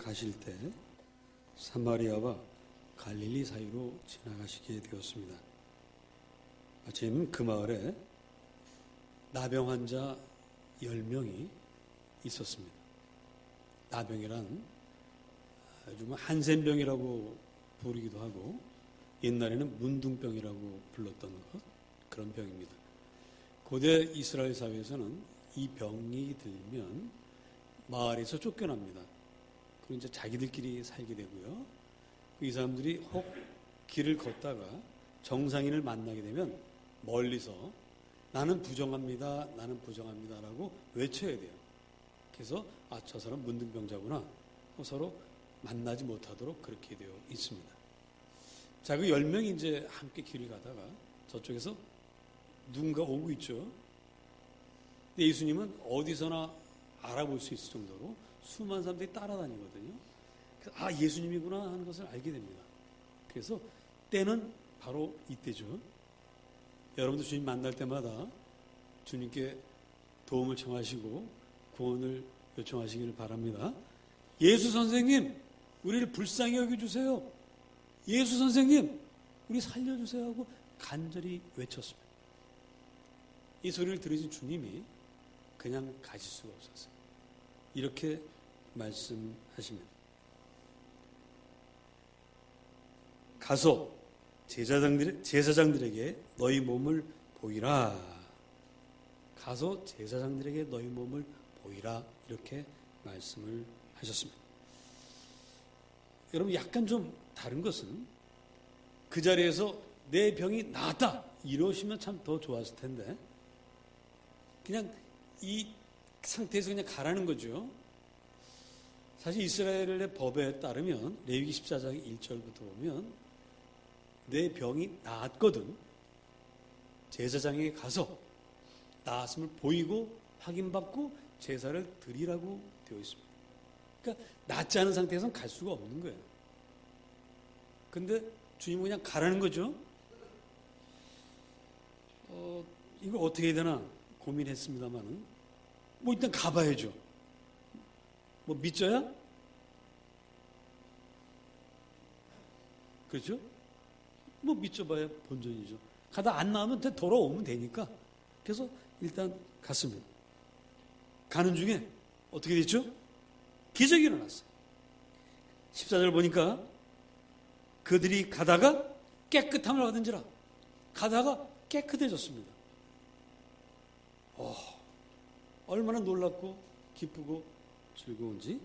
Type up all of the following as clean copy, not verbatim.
가실 때 사마리아와 갈릴리 사이로 지나가시게 되었습니다. 마침 그 마을에 나병 환자 10명이 있었습니다. 나병이란 요즘 한센병이라고 부르기도 하고 옛날에는 문둥병이라고 불렀던 그런 병입니다. 고대 이스라엘 사회에서는 이 병이 들면 마을에서 쫓겨납니다. 그리고 이제 자기들끼리 살게 되고요. 이 사람들이 혹 길을 걷다가 정상인을 만나게 되면 멀리서 나는 부정합니다, 나는 부정합니다라고 외쳐야 돼요. 그래서 저 사람 문둥병자구나. 서로 만나지 못하도록 그렇게 되어 있습니다. 자, 그 10명이 이제 함께 길을 가다가 저쪽에서 누군가 오고 있죠. 근데 예수님은 어디서나 알아볼 수 있을 정도로 수많은 사람들이 따라다니거든요. 그래서 예수님이구나 하는 것을 알게 됩니다. 그래서 때는 바로 이때죠. 여러분도 주님 만날 때마다 주님께 도움을 청하시고 구원을 요청하시기를 바랍니다. 예수 선생님, 우리를 불쌍히 여겨주세요. 예수 선생님, 우리 살려주세요 하고 간절히 외쳤습니다. 이 소리를 들으신 주님이 그냥 가실 수가 없었어요. 이렇게 말씀하십니다. 가서 제사장들에게 너희 몸을 보이라. 가서 제사장들에게 너희 몸을 보이라. 이렇게 말씀을 하셨습니다. 여러분, 약간 좀 다른 것은 그 자리에서 내 병이 나았다 이러시면 참 더 좋았을 텐데 그냥 이 상태에서 그냥 가라는 거죠. 사실 이스라엘의 법에 따르면 레위기 14장 1절부터 보면 내 병이 나았거든 제사장에게 가서 나았음을 보이고 확인받고 제사를 드리라고 되어 있습니다. 그러니까 낫지 않은 상태에서는 갈 수가 없는 거예요. 근데 주님은 그냥 가라는 거죠. 이걸 어떻게 해야 되나 고민했습니다만은 일단 가봐야죠. 믿져야? 그렇죠? 믿져봐야 본전이죠. 가다 안 나오면 돌아오면 되니까. 그래서 일단 갔습니다. 가는 중에 어떻게 됐죠? 기적이 일어났어요. 14절 보니까 그들이 가다가 깨끗함을 얻은지라 가다가 깨끗해졌습니다. 얼마나 놀랍고 기쁘고 즐거운지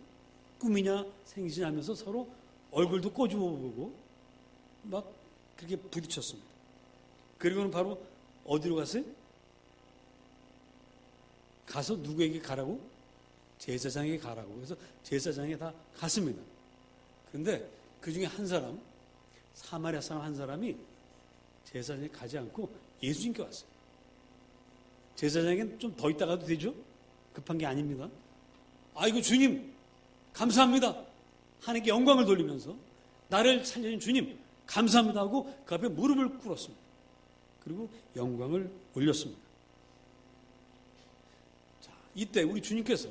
꿈이냐 생시냐 하면서 서로 얼굴도 꼬집어보고 막 그렇게 부딪혔습니다. 그리고는 바로 어디로 갔어요? 가서 누구에게 가라고? 제사장에게 가라고. 그래서 제사장에 다 갔습니다. 그런데 그 중에 한 사람, 사마리아 사람 한 사람이 제사장에 가지 않고 예수님께 왔어요. 제사장에게는 좀 더 있다가도 되죠? 급한 게 아닙니다. 아이고 주님 감사합니다. 하나님께 영광을 돌리면서 나를 살려준 주님 감사합니다 하고 그 앞에 무릎을 꿇었습니다. 그리고 영광을 올렸습니다. 자, 이때 우리 주님께서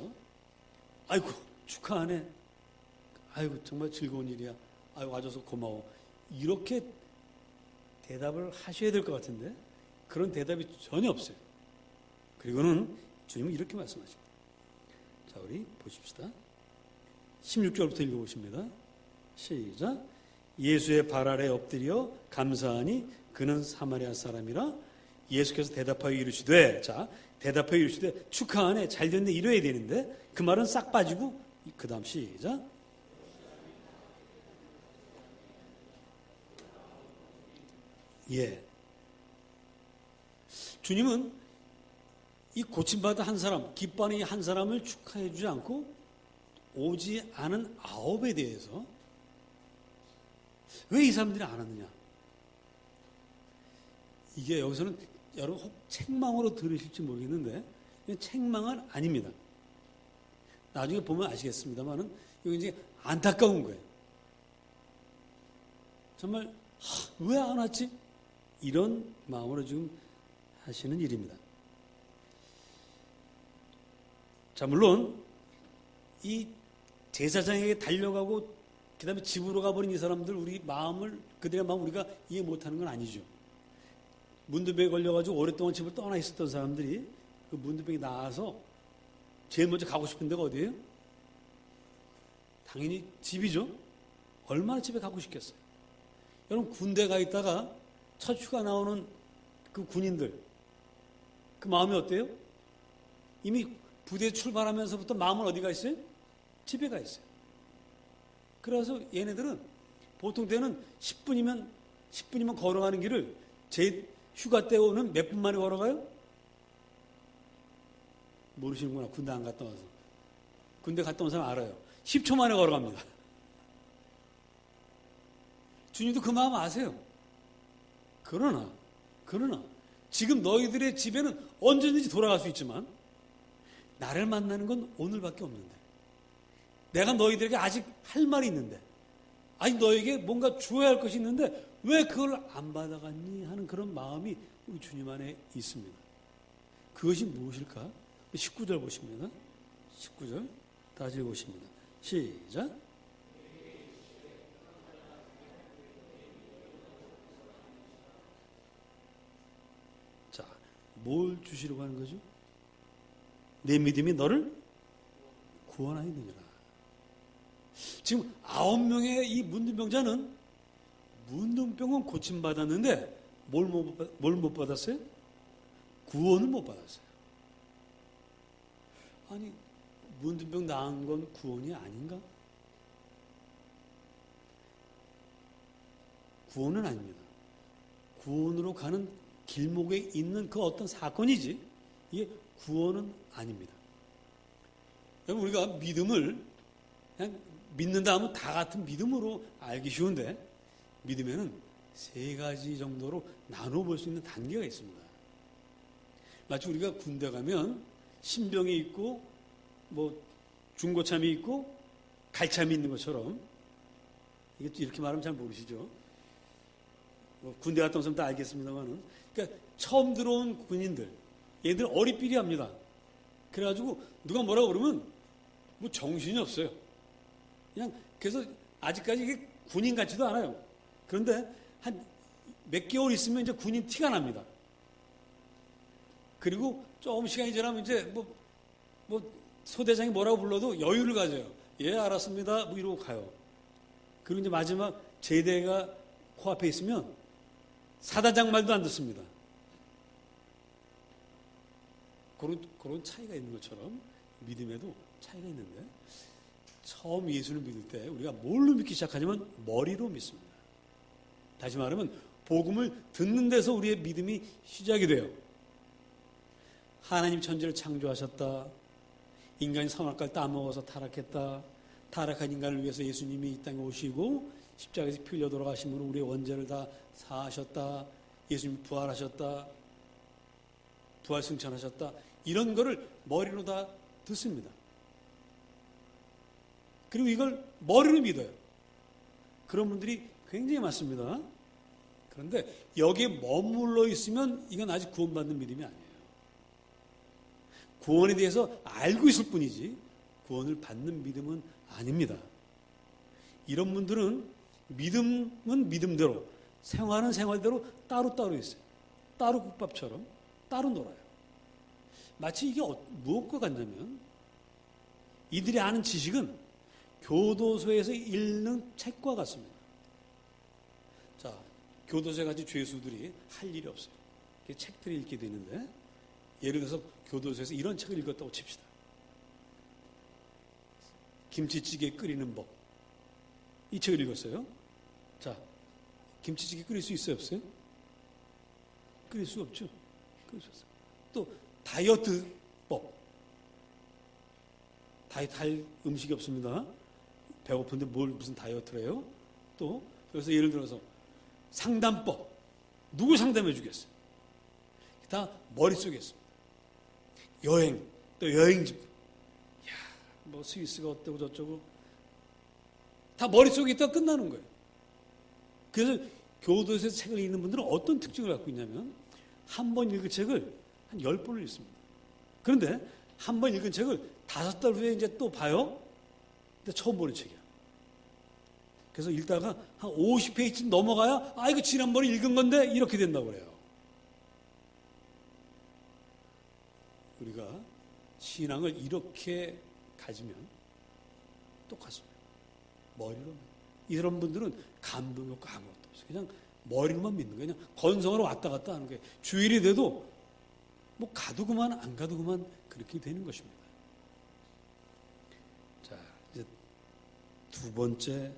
아이고 축하하네. 아이고 정말 즐거운 일이야. 아이고 와줘서 고마워. 이렇게 대답을 하셔야 될 것 같은데 그런 대답이 전혀 없어요. 그리고는 주님은 이렇게 말씀하십니다. 자, 우리 보십시다. 16절부터 읽어보십니다. 시작. 예수의 발 아래 엎드려 감사하니 그는 사마리아 사람이라. 예수께서 대답하여 이르시되, 자, 대답하여 이르시되 축하하네 잘 됐네 이래야 되는데 그 말은 싹 빠지고 그 다음 시작. 예. 주님은 이 고침받은 한 사람, 기뻐하는 이 한 사람을 축하해 주지 않고 오지 않은 9에 대해서 왜 이 사람들이 안 왔느냐? 이게 여기서는 여러분 혹 책망으로 들으실지 모르겠는데 책망은 아닙니다. 나중에 보면 아시겠습니다만은 이거 이제 안타까운 거예요. 정말 왜 안 왔지? 이런 마음으로 지금 하시는 일입니다. 자, 물론 이 제사장에게 달려가고 그 다음에 집으로 가버린 이 사람들 그들의 마음을 우리가 이해 못하는 건 아니죠. 문둥병에 걸려가지고 오랫동안 집을 떠나 있었던 사람들이 그 문둥병이 나와서 제일 먼저 가고 싶은 데가 어디예요? 당연히 집이죠. 얼마나 집에 가고 싶겠어요. 여러분 군대 가 있다가 첫 휴가 나오는 그 군인들 그 마음이 어때요? 이미 부대에 출발하면서부터 마음은 어디가 있어요? 집에 가 있어요. 그래서 얘네들은 보통 때는 10분이면 걸어가는 길을 제 휴가 때 오는 몇 분 만에 걸어가요? 모르시는구나. 군대 안 갔다 와서. 군대 갔다 온 사람 알아요. 10초 만에 걸어갑니다. 주님도 그 마음 아세요. 그러나 지금 너희들의 집에는 언제든지 돌아갈 수 있지만 나를 만나는 건 오늘밖에 없는데 내가 너희들에게 아직 할 말이 있는데 아직 너에게 뭔가 주어야 할 것이 있는데 왜 그걸 안 받아갔니 하는 그런 마음이 우리 주님 안에 있습니다. 그것이 무엇일까? 19절 보십니다. 19절 다시 읽으십니다. 시작. 자, 뭘 주시려고 하는 거죠? 내 믿음이 너를 구원하였느니라. 지금 9명의 이 문둥병자는 문둥병은 고침받았는데 뭘 못 받았어요? 구원을 못 받았어요. 아니 문둥병 나은 건 구원이 아닌가? 구원은 아닙니다. 구원으로 가는 길목에 있는 그 어떤 사건이지 이게 구원은 아닙니다. 여러분 우리가 믿음을 그냥 믿는다 하면 다 같은 믿음으로 알기 쉬운데 믿음에는 세 가지 정도로 나눠볼 수 있는 단계가 있습니다. 마치 우리가 군대 가면 신병이 있고 뭐 중고참이 있고 갈참이 있는 것처럼 이렇게 말하면 잘 모르시죠. 뭐 군대 갔다 온 사람 다 알겠습니다만은 그러니까 처음 들어온 군인들 얘들 어리삐리합니다. 그래가지고 누가 뭐라고 그러면 뭐 정신이 없어요. 그냥 그래서 아직까지 이게 군인 같지도 않아요. 그런데 한 몇 개월 있으면 이제 군인 티가 납니다. 그리고 조금 시간이 지나면 이제 뭐 소대장이 뭐라고 불러도 여유를 가져요. 예, 알았습니다. 뭐 이러고 가요. 그리고 이제 마지막 제대가 코앞에 있으면 사단장 말도 안 듣습니다. 그런 차이가 있는 것처럼 믿음에도 차이가 있는데 처음 예수를 믿을 때 우리가 뭘로 믿기 시작하냐면 머리로 믿습니다. 다시 말하면 복음을 듣는 데서 우리의 믿음이 시작이 돼요. 하나님 천지를 창조하셨다. 인간이 선악과를 따먹어서 타락했다. 타락한 인간을 위해서 예수님이 이 땅에 오시고 십자가에서 피 흘려 돌아가심으로 우리의 원죄를 다 사하셨다. 예수님이 부활하셨다. 부활 승천하셨다. 이런 거를 머리로 다 듣습니다. 그리고 이걸 머리로 믿어요. 그런 분들이 굉장히 많습니다. 그런데 여기에 머물러 있으면 이건 아직 구원받는 믿음이 아니에요. 구원에 대해서 알고 있을 뿐이지 구원을 받는 믿음은 아닙니다. 이런 분들은 믿음은 믿음대로 생활은 생활대로 따로따로 있어요. 따로 국밥처럼 따로 놀아요. 마치 이게 무엇과 같냐면 이들이 아는 지식은 교도소에서 읽는 책과 같습니다. 자, 교도소에 같이 죄수들이 할 일이 없어요. 책들을 읽게 되는데 예를 들어서 교도소에서 이런 책을 읽었다고 칩시다. 김치찌개 끓이는 법. 이 책을 읽었어요. 자, 김치찌개 끓일 수 있어요, 없어요? 끓일 수 없죠. 끓일 수 없어요. 또 다이어트법. 다이어트 할 음식이 없습니다. 배고픈데 무슨 다이어트를 해요? 또 그래서 예를 들어서 상담법. 누구 상담해 주겠어요? 다 머릿속에 있습니다. 여행, 또 여행지. 뭐 스위스가 어때고 저쩌고. 다 머릿속에 있다가 끝나는 거예요. 그래서 교도소에서 책을 읽는 분들은 어떤 특징을 갖고 있냐면 한 번 읽은 책을 한 10번을 읽습니다. 그런데 한 번 읽은 책을 5달 후에 이제 또 봐요. 근데 처음 보는 책이야. 그래서 읽다가 한 50페이지쯤 넘어가야 이거 지난번에 읽은 건데 이렇게 된다고 그래요. 우리가 신앙을 이렇게 가지면 똑같습니다. 머리로. 이런 분들은 감동이 없고 아무것도 없어요. 그냥 머리로만 믿는 거예요. 그냥 건성으로 왔다 갔다 하는 거예요. 주일이 돼도 뭐 가도 그만 안 가도 그만 그렇게 되는 것입니다. 자, 이제 두 번째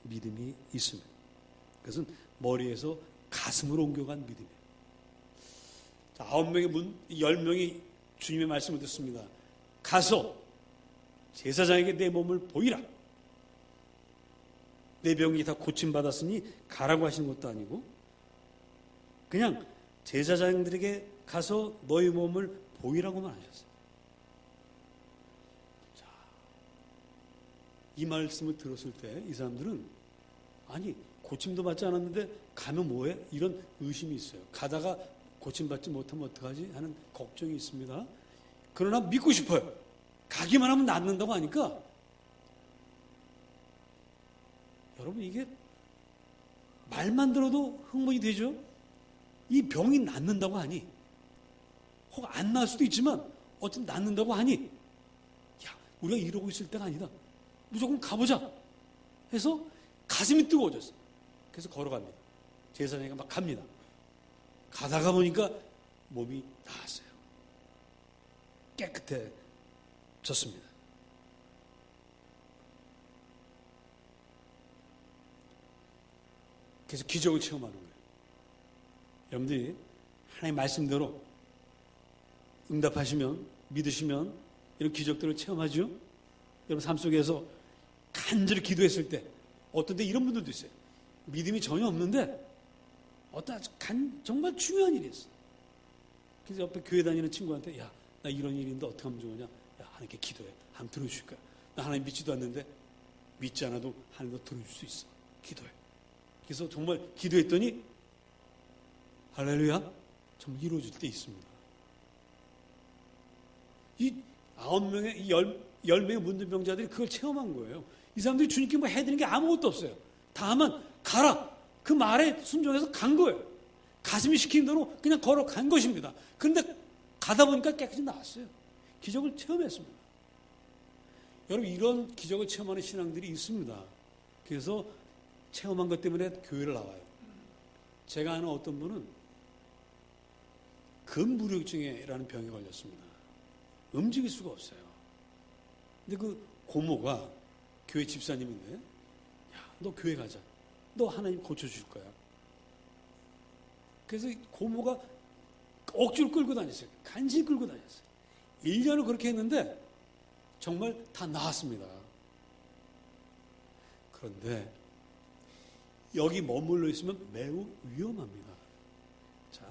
믿음이 있습니다. 그것은 머리에서 가슴으로 옮겨간 믿음이에요. 자, 9명의 10명이 주님의 말씀을 듣습니다. 가서 제사장에게 내 몸을 보이라. 내 병이 다 고침받았으니 가라고 하시는 것도 아니고 그냥 제사장들에게 가서 너희 몸을 보이라고만 하셨어요. 자, 이 말씀을 들었을 때 이 사람들은 아니 고침도 받지 않았는데 가면 뭐해? 이런 의심이 있어요. 가다가 고침받지 못하면 어떡하지? 하는 걱정이 있습니다. 그러나 믿고 싶어요. 가기만 하면 낫는다고 하니까 여러분 이게 말만 들어도 흥분이 되죠? 이 병이 낫는다고 하니 혹 안 나을 수도 있지만 어쨌든 낫는다고 하니 야 우리가 이러고 있을 때가 아니다. 무조건 가보자 해서 가슴이 뜨거워졌어요. 그래서 걸어갑니다. 제사장이 막 갑니다. 가다가 보니까 몸이 나았어요. 깨끗해졌습니다. 그래서 기적을 체험하는 거예요. 여러분들이 하나님 말씀대로 응답하시면 믿으시면 이런 기적들을 체험하죠. 여러분 삶 속에서 간절히 기도했을 때 어떤 때 이런 분들도 있어요. 믿음이 전혀 없는데 어떤 정말 중요한 일이 있어. 그래서 옆에 교회 다니는 친구한테 야, 나 이런 일인데 어떻게 하면 좋으냐? 야, 하나님께 기도해. 하나님 들어주실 거야. 나 하나님 믿지도 않는데 믿지 않아도 하나님도 들어줄 수 있어. 기도해. 그래서 정말 기도했더니 할렐루야 정말 이루어질 때 있습니다. 이 9명의 이 10명의 문둥병자들이 그걸 체험한 거예요. 이 사람들이 주님께 뭐 해드리는 게 아무것도 없어요. 다만 가라 그 말에 순종해서 간 거예요. 가슴이 시키는 대로 그냥 걸어간 것입니다. 그런데 가다 보니까 깨끗이 나왔어요. 기적을 체험했습니다. 여러분 이런 기적을 체험하는 신앙들이 있습니다. 그래서 체험한 것 때문에 교회를 나와요. 제가 아는 어떤 분은 근무력증이라는 병에 걸렸습니다. 움직일 수가 없어요. 근데 그 고모가 교회 집사님인데 야, 너 교회 가자. 너 하나님 고쳐줄 거야. 그래서 고모가 억지로 끌고 다녔어요. 간신히 끌고 다녔어요. 1년을 그렇게 했는데 정말 다 나았습니다. 그런데 여기 머물러 있으면 매우 위험합니다. 자,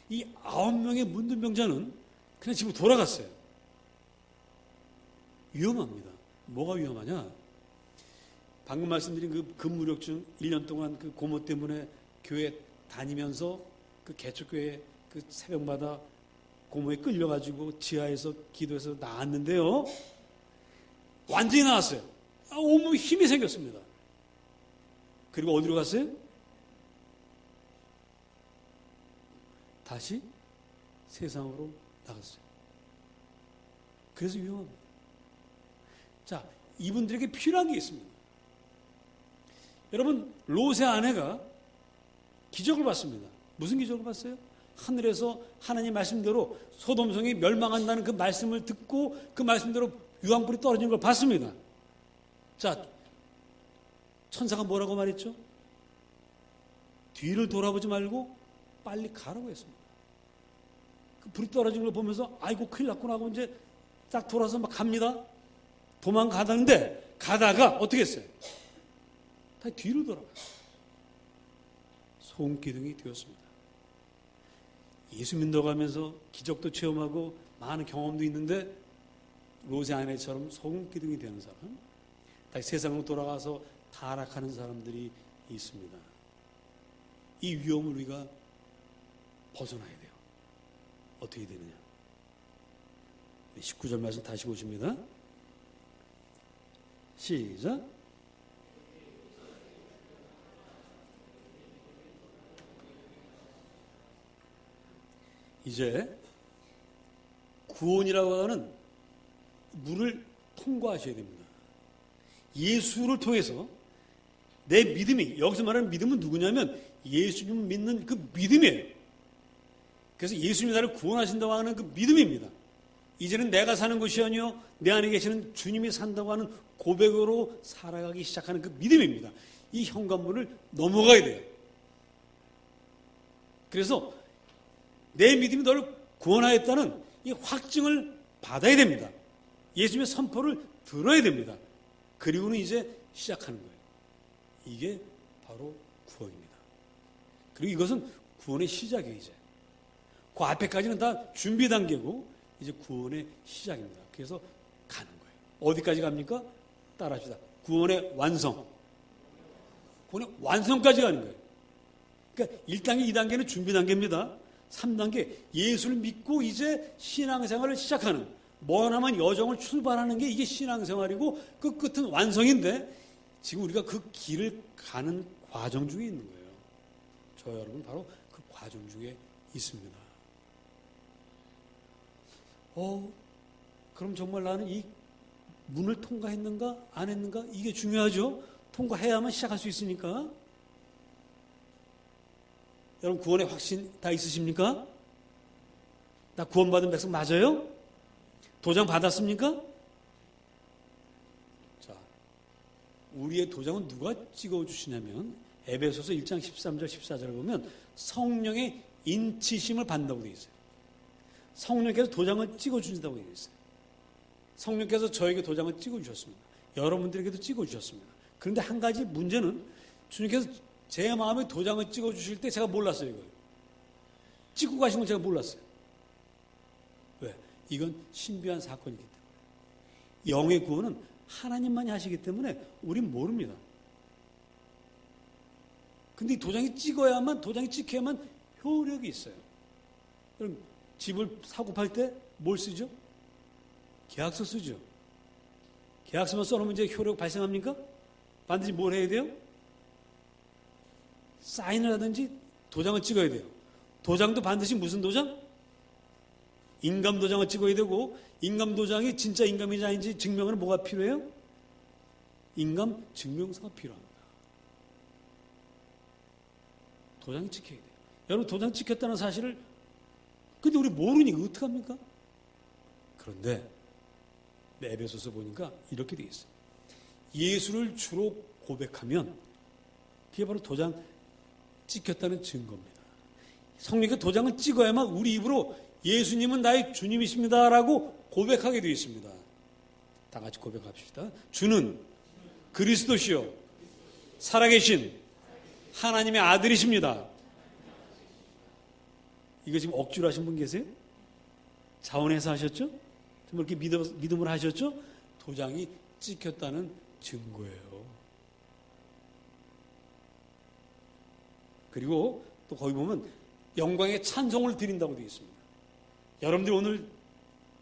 이 9명의 문둥병자는 그냥 집으로 돌아갔어요. 위험합니다. 뭐가 위험하냐? 방금 말씀드린 그 근무력증 1년 동안 그 고모 때문에 교회 다니면서 그 개척교회 그 새벽마다 고모에 끌려가지고 지하에서 기도해서 나았는데요. 완전히 나았어요. 온몸에 힘이 생겼습니다. 그리고 어디로 갔어요? 다시 세상으로 나갔어요. 그래서 위험합니다. 자, 이분들에게 필요한 게 있습니다. 여러분, 롯의 아내가 기적을 봤습니다. 무슨 기적을 봤어요? 하늘에서 하나님 말씀대로 소돔성이 멸망한다는 그 말씀을 듣고 그 말씀대로 유황불이 떨어지는 걸 봤습니다. 자, 천사가 뭐라고 말했죠? 뒤를 돌아보지 말고 빨리 가라고 했습니다. 그 불이 떨어지는 걸 보면서 아이고 큰일 났구나 하고 이제 딱 돌아서 막 갑니다. 도망가다는데 가다가 어떻게 했어요? 다 뒤로 돌아갔어요. 소음기둥이 되었습니다. 예수 믿어가면서 기적도 체험하고 많은 경험도 있는데 롯의 아내처럼 소음기둥이 되는 사람, 다시 세상으로 돌아가서 타락하는 사람들이 있습니다. 이 위험을 우리가 벗어나야 돼요. 어떻게 되느냐? 19절 말씀 다시 보십니다. 시작. 이제 구원이라고 하는 물을 통과하셔야 됩니다. 예수를 통해서 내 믿음이, 여기서 말하는 믿음은 누구냐면 예수님을 믿는 그 믿음이에요. 그래서 예수님이 나를 구원하신다고 하는 그 믿음입니다. 이제는 내가 사는 것이 아니요 내 안에 계시는 주님이 산다고 하는 고백으로 살아가기 시작하는 그 믿음입니다. 이 현관문을 넘어가야 돼요. 그래서 내 믿음이 너를 구원하였다는 이 확증을 받아야 됩니다. 예수님의 선포를 들어야 됩니다. 그리고는 이제 시작하는 거예요. 이게 바로 구원입니다. 그리고 이것은 구원의 시작이에요. 이제 그 앞에까지는 다 준비 단계고 이제 구원의 시작입니다. 그래서 가는 거예요. 어디까지 갑니까? 따라합시다. 구원의 완성. 구원의 완성까지 가는 거예요. 그러니까 1단계, 2단계는 준비 단계입니다. 3단계, 예수를 믿고 이제 신앙생활을 시작하는, 머나먼 여정을 출발하는 게 이게 신앙생활이고 그 끝은 완성인데 지금 우리가 그 길을 가는 과정 중에 있는 거예요. 저 여러분 바로 그 과정 중에 있습니다. 그럼 정말 나는 이 문을 통과했는가 안 했는가 이게 중요하죠. 통과해야만 시작할 수 있으니까. 여러분 구원의 확신 다 있으십니까? 나 구원받은 백성 맞아요? 도장 받았습니까? 자, 우리의 도장은 누가 찍어주시냐면 에베소서 1장 13절 14절을 보면 성령의 인치심을 받는다고 되어 있어요. 성령께서 도장을 찍어주신다고 되어 있어요. 성령께서 저에게 도장을 찍어주셨습니다. 여러분들에게도 찍어주셨습니다. 그런데 한 가지 문제는 주님께서 제 마음에 도장을 찍어주실 때 제가 몰랐어요. 이걸 찍고 가신 건 제가 몰랐어요. 왜? 이건 신비한 사건이기 때문에. 영의 구원은 하나님만이 하시기 때문에 우린 모릅니다. 근데 이 도장이 찍혀야만 효력이 있어요. 그럼 집을 사고 팔 때 뭘 쓰죠? 계약서 쓰죠. 계약서만 써놓으면 이제 효력 발생합니까? 반드시 뭘 해야 돼요? 사인을 하든지 도장을 찍어야 돼요. 도장도 반드시 무슨 도장? 인감 도장을 찍어야 되고, 인감 도장이 진짜 인감인지 아닌지 증명은 뭐가 필요해요? 인감 증명서가 필요합니다. 도장이 찍혀야 돼요. 여러분 도장 찍혔다는 사실을 근데 우리 모르니까 어떡합니까? 그런데 에베소서 보니까 이렇게 되어 있어요. 예수를 주로 고백하면 그게 바로 도장 찍혔다는 증거입니다. 성령께 도장을 찍어야만 우리 입으로 예수님은 나의 주님이십니다라고 고백하게 되어 있습니다. 다 같이 고백합시다. 주는 그리스도시요 살아계신 하나님의 아들이십니다. 이거 지금 억지로 하신 분 계세요? 자원해서 하셨죠? 정말 이렇게 믿음을 하셨죠? 도장이 찍혔다는 증거예요. 그리고 또 거기 보면 영광의 찬송을 드린다고 되어 있습니다. 여러분들 오늘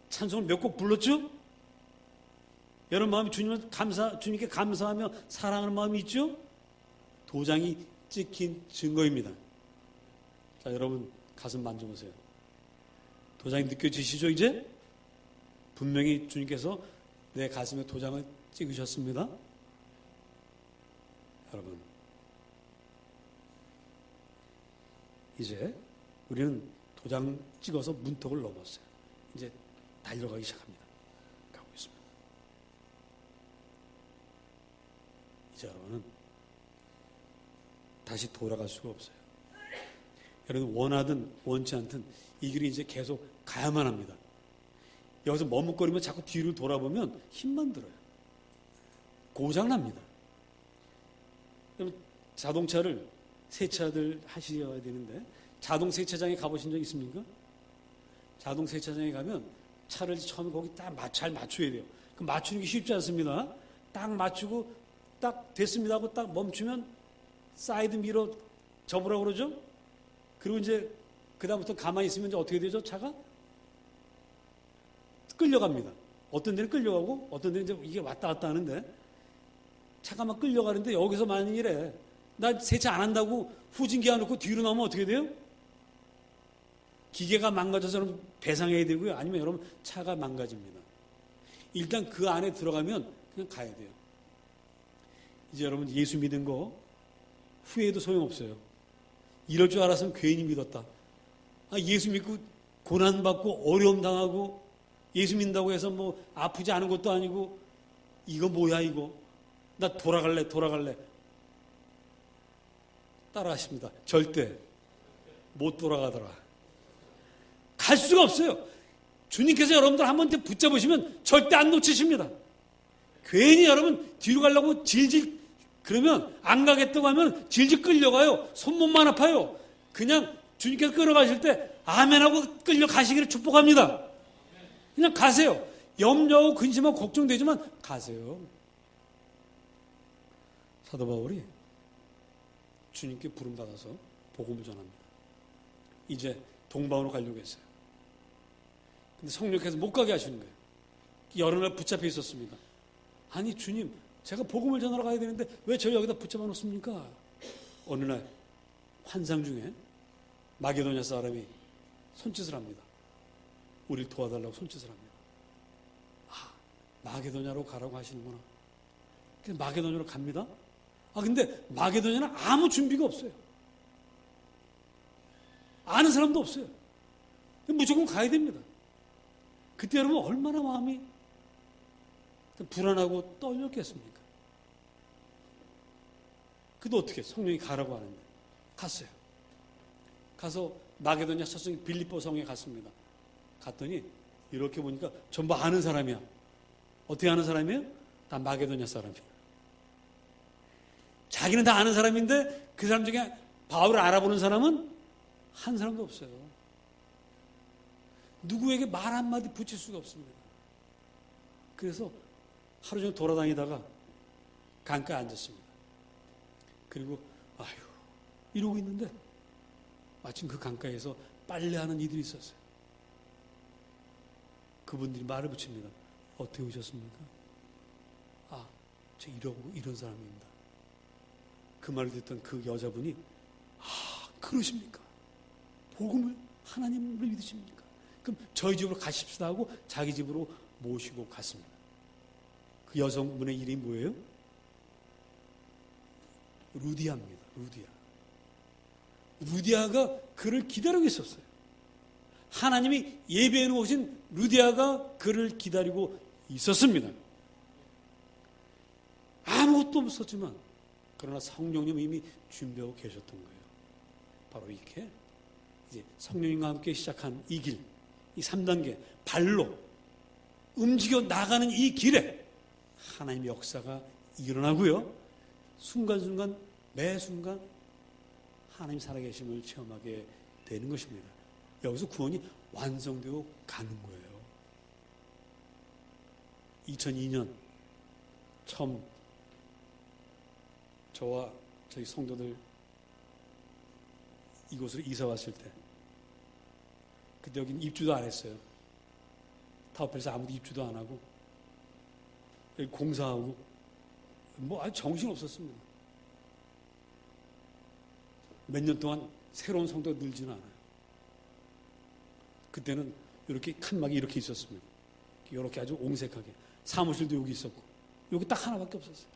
찬송을 몇 곡 불렀죠? 여러분 마음이 주님께 감사하며 사랑하는 마음이 있죠? 도장이 찍힌 증거입니다. 자, 여러분 가슴 만져보세요. 도장이 느껴지시죠, 이제? 분명히 주님께서 내 가슴에 도장을 찍으셨습니다. 여러분, 이제 우리는 도장 찍어서 문턱을 넘었어요. 이제 달려가기 시작합니다. 가고 있습니다. 이제 여러분은 다시 돌아갈 수가 없어요. 여러분 원하든 원치 않든 이 길이 이제 계속 가야만 합니다. 여기서 머뭇거리면 자꾸 뒤를 돌아보면 힘만 들어요. 고장납니다. 자동차를 세차들 하셔야 되는데 자동 세차장에 가보신 적 있습니까? 자동 세차장에 가면 차를 처음에 거기 딱 잘 맞춰야 돼요. 그 맞추는 게 쉽지 않습니다. 딱 맞추고 딱 됐습니다 하고 딱 멈추면 사이드 미러 접으라고 그러죠? 그리고 이제 그다음부터 가만히 있으면 이제 어떻게 되죠? 차가? 끌려갑니다. 어떤 데는 끌려가고 어떤 데는 이제 이게 왔다 갔다 하는데 차가 막 끌려가는데 여기서 만일에 나 세차 안 한다고 후진기 안 놓고 뒤로 나오면 어떻게 돼요? 기계가 망가져서 여러분 배상해야 되고요. 아니면 여러분 차가 망가집니다. 일단 그 안에 들어가면 그냥 가야 돼요. 이제 여러분 예수 믿은 거 후회해도 소용없어요. 이럴 줄 알았으면 괜히 믿었다. 예수 믿고 고난받고 어려움 당하고 예수 믿는다고 해서 뭐 아프지 않은 것도 아니고 이거 뭐야 이거. 나 돌아갈래. 따라하십니다. 절대 못 돌아가더라. 갈 수가 없어요. 주님께서 여러분들 한 번 붙잡으시면 절대 안 놓치십니다. 괜히 여러분 뒤로 가려고 질질 그러면 안 가겠다고 하면 질질 끌려가요. 손목만 아파요. 그냥 주님께서 끌어가실 때 아멘하고 끌려가시기를 축복합니다. 그냥 가세요. 염려하고 근심하고 걱정되지만 가세요. 사도 바울이 주님께 부름받아서 복음을 전합니다. 이제 동방으로 가려고 했어요. 근데 성령께서 못 가게 하시는 거예요. 여러 날 붙잡혀 있었습니다. 아니 주님, 제가 복음을 전하러 가야 되는데 왜 저를 여기다 붙잡아 놓습니까? 어느 날 환상 중에 마게도냐 사람이 손짓을 합니다. 우리를 도와달라고 손짓을 합니다. 마게도냐로 가라고 하시는구나. 그래서 마게도냐로 갑니다. 근데 마게도냐는 아무 준비가 없어요. 아는 사람도 없어요. 무조건 가야 됩니다. 그때 여러분 얼마나 마음이 불안하고 떨렸겠습니까? 그래도 어떻게 성령이 가라고 하는데 갔어요. 가서 마게도냐 서성 빌립보 성에 갔습니다. 갔더니 이렇게 보니까 전부 아는 사람이야. 어떻게 아는 사람이에요? 다 마게도냐 사람이야. 자기는 다 아는 사람인데 그 사람 중에 바울을 알아보는 사람은 한 사람도 없어요. 누구에게 말 한마디 붙일 수가 없습니다. 그래서 하루 종일 돌아다니다가 강가에 앉았습니다. 그리고 이러고 있는데 마침 그 강가에서 빨래하는 이들이 있었어요. 그분들이 말을 붙입니다. 어떻게 오셨습니까? 저 이런 사람입니다. 그 말을 듣던 그 여자분이 그러십니까? 복음을 하나님을 믿으십니까? 그럼 저희 집으로 가십시다 하고 자기 집으로 모시고 갔습니다. 그 여성분의 이름이 뭐예요? 루디아입니다. 루디아가 그를 기다리고 있었어요. 하나님이 예배해 놓으신 루디아가 그를 기다리고 있었습니다. 아무것도 없었지만 그러나 성령님이 이미 준비하고 계셨던 거예요. 바로 이렇게 이제 성령님과 함께 시작한 이 길, 이 3단계 발로 움직여 나가는 이 길에 하나님의 역사가 일어나고요. 순간순간 매 순간 하나님 살아계심을 체험하게 되는 것입니다. 여기서 구원이 완성되고 가는 거예요. 2002년 처음 저와 저희 성도들 이곳으로 이사 왔을 때 그때 여기는 입주도 안 했어요. 타워펠에서 아무도 입주도 안 하고 여기 공사하고 아주 정신 없었습니다. 몇 년 동안 새로운 성도가 늘지는 않아요. 그때는 이렇게 칸막이 이렇게 있었습니다. 이렇게 아주 옹색하게. 사무실도 여기 있었고 여기 딱 하나밖에 없었어요.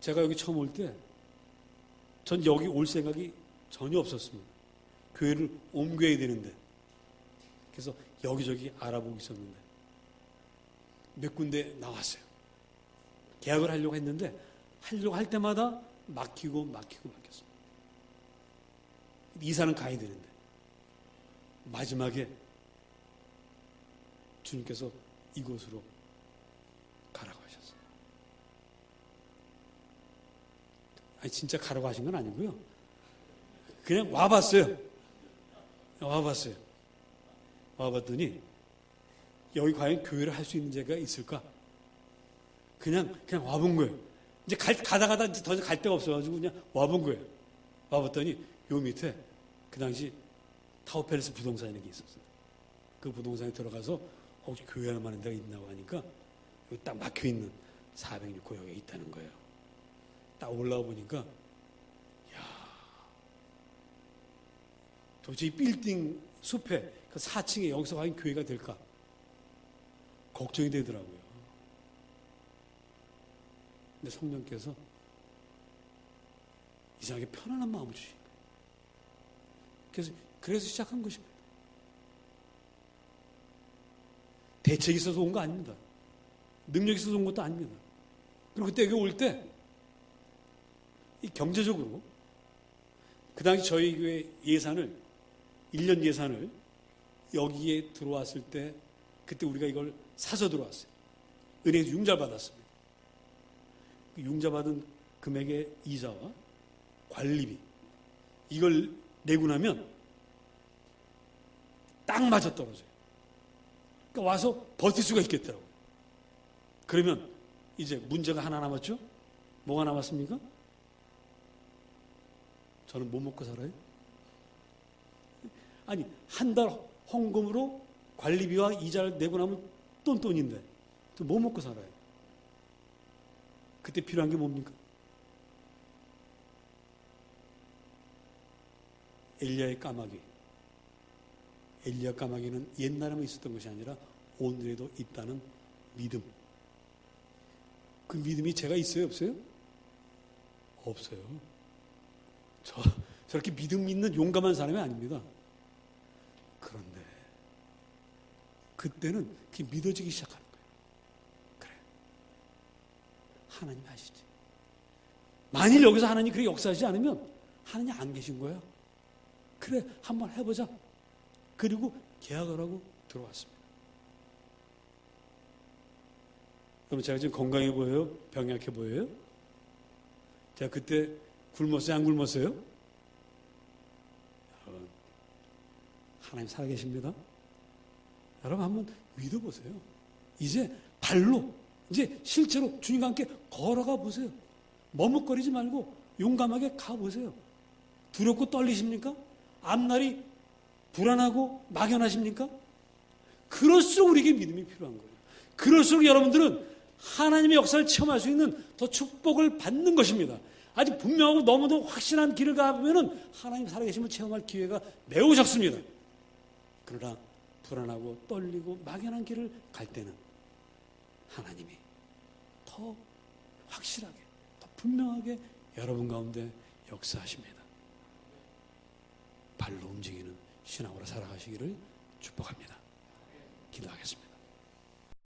제가 여기 처음 올 때 전 여기 올 생각이 전혀 없었습니다. 교회를 옮겨야 되는데 그래서 여기저기 알아보고 있었는데 몇 군데 나왔어요. 계약을 하려고 했는데 하려고 할 때마다 막혔습니다. 이사는 가야 되는데 마지막에 주님께서 이곳으로 가라고 하셨어요. 진짜 가라고 하신 건 아니고요. 그냥 와봤어요. 와봤더니 여기 과연 교회를 할 수 있는 데가 있을까? 그냥 와본 거예요. 이제 가다가 이제 더 이상 갈 데가 없어가지고 그냥 와본 거예요. 와봤더니 요 밑에 그 당시 타워팰리스 부동산이라는 게 있었어요. 그 부동산에 들어가서 혹시 교회 할 만한 데가 있나고 하니까 여기 딱 막혀있는 406호역에 있다는 거예요. 딱 올라와 보니까, 야, 도저히 빌딩 숲에 그 4층에 여기서 과연 교회가 될까? 걱정이 되더라고요. 근데 성령께서 이상하게 편안한 마음을 주신 거예요. 그래서 시작한 것입니다. 대책이 있어서 온 거 아닙니다. 능력이 있어서 온 것도 아닙니다. 그리고 그때 여기 올 때, 이 경제적으로, 그 당시 저희 교회 예산을, 1년 예산을 여기에 들어왔을 때, 그때 우리가 이걸 사서 들어왔어요. 은행에서 융자 받았습니다. 그 융자 받은 금액의 이자와 관리비, 이걸 내고 나면 딱 맞아 떨어져요. 그러니까 와서 버틸 수가 있겠더라고요. 그러면 이제 문제가 하나 남았죠? 뭐가 남았습니까? 저는 뭐 먹고 살아요? 아니, 한 달 헌금으로 관리비와 이자를 내고 나면 똔똔인데 또 뭐 먹고 살아요? 그때 필요한 게 뭡니까? 엘리야의 까마귀. 엘리야 까마귀는 옛날에만 있었던 것이 아니라 오늘에도 있다는 믿음. 그 믿음이 제가 있어요, 없어요? 없어요. 저렇게 믿음 있는 용감한 사람이 아닙니다. 그런데 그때는 그게 믿어지기 시작하는 거예요. 그래, 하나님 아시지? 만일 여기서 하나님 그렇게 역사하지 않으면 하나님 안 계신 거야. 그래, 한번 해보자. 그리고 계약을 하고 들어왔습니다. 그럼 제가 지금 건강해 보여요? 병이 약해 보여요? 제가 그때 굶었어요? 안 굶었어요? 여러분, 하나님 살아계십니다. 여러분 한번 믿어보세요. 이제 발로, 이제 실제로 주님과 함께 걸어가 보세요. 머뭇거리지 말고 용감하게 가보세요. 두렵고 떨리십니까? 앞날이 불안하고 막연하십니까? 그럴수록 우리에게 믿음이 필요한 거예요. 그럴수록 여러분들은 하나님의 역사를 체험할 수 있는 더 축복을 받는 것입니다. 아직 분명하고 너무도 확실한 길을 가보면 하나님 살아계심을 체험할 기회가 매우 적습니다. 그러나 불안하고 떨리고 막연한 길을 갈 때는 하나님이 더 확실하게, 더 분명하게 여러분 가운데 역사하십니다. 발로 움직이는 신앙으로 살아가시기를 축복합니다. 기도하겠습니다.